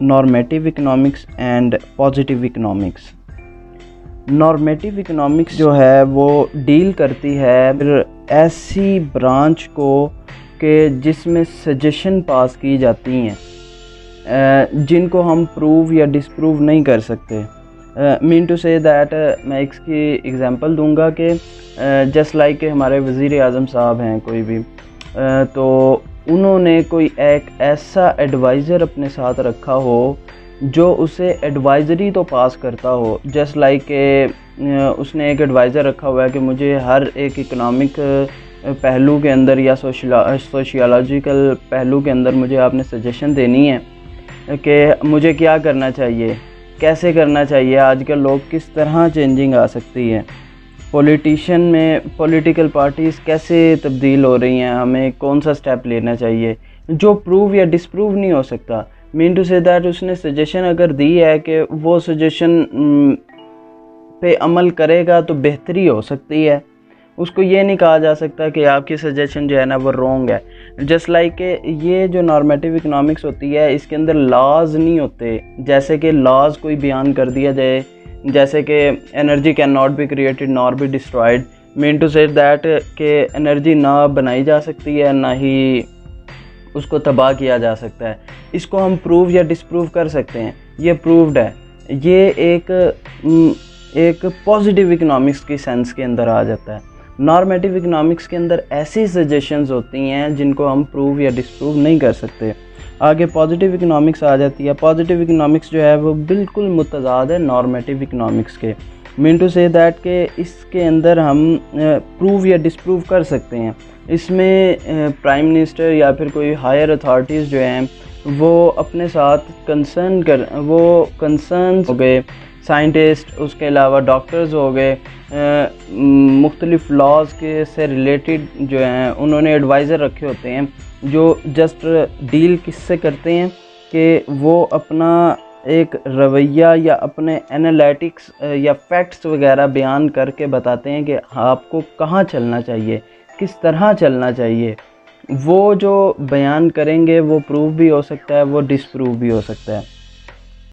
Normative economics and positive economics. Normative economics जो है वो डील करती है फिर ऐसी ब्रांच को कि जिसमें सजेशन पास की जाती हैं जिनको हम प्रूव या डिसप्रूव नहीं कर सकते। मीन टू से दैट मैं इसकी एग्ज़ाम्पल दूंगा कि जस्ट लाइक हमारे वज़ीर आज़म साहब हैं कोई भी, तो उन्होंने कोई एक ऐसा एडवाइज़र अपने साथ रखा हो जो उसे एडवाइज़री तो पास करता हो। जस्ट लाइक उसने एक एडवाइज़र रखा हुआ है कि मुझे हर एक इकोनॉमिक पहलू के अंदर या सोशियोलॉजिकल पहलू के अंदर मुझे आपने सजेशन देनी है कि मुझे क्या करना चाहिए, कैसे करना चाहिए, आजकल लोग किस तरह चेंजिंग आ सकती है, पॉलिटिशियन में पॉलिटिकल पार्टीज़ कैसे तब्दील हो रही हैं, हमें कौन सा स्टेप लेना चाहिए, जो प्रूव या डिसप्रूव नहीं हो सकता। मीन टू से दैट उसने सजेशन अगर दी है कि वो सजेशन पे अमल करेगा तो बेहतरी हो सकती है, उसको ये नहीं कहा जा सकता कि आपकी सजेशन जो है ना वो रॉन्ग है। जस्ट लाइक ये जो नॉर्मेटिव इकोनॉमिक्स होती है इसके अंदर लॉज नहीं होते, जैसे कि लॉज कोई बयान कर दिया जाए जैसे कि energy can not be created nor be destroyed. Mean to say that कि एनर्जी ना बनाई जा सकती है ना ही उसको तबाह किया जा सकता है। इसको हम प्रूव या डिसप्रूव कर सकते हैं, ये प्रूव्ड है। ये एक पॉजिटिव इकोनॉमिक्स की सेंस के अंदर आ जाता है। नॉर्मेटिव इकोनॉमिक्स के अंदर ऐसी सजेशंस होती हैं जिनको हम प्रूव या डिसप्रूव नहीं कर सकते। आगे पॉजिटिव इकोनॉमिक्स आ जाती है। पॉजिटिव इकोनॉमिक्स जो है वो बिल्कुल मुतज़ाद है नॉर्मेटिव इकोनॉमिक्स के। मीन टू से दैट के इसके अंदर हम प्रूव या डिसप्रूव कर सकते हैं। इसमें प्राइम मिनिस्टर या फिर कोई हायर अथॉरिटीज़ जो हैं वो अपने साथ कंसर्न हो गए, साइंटिस्ट, उसके अलावा डॉक्टर्स हो गए, मुख्तलिफ लॉज के से रिलेटेड जो हैं उन्होंने एडवाइज़र रखे होते हैं जो जस्ट डील किससे करते हैं कि वो अपना एक रवैया या अपने एनालिटिक्स या फैक्ट्स वगैरह बयान करके बताते हैं कि आपको कहाँ चलना चाहिए, किस तरह चलना चाहिए। वो जो बयान करेंगे वो प्रूव भी हो सकता है, वो डिसप्रूव भी हो सकता है।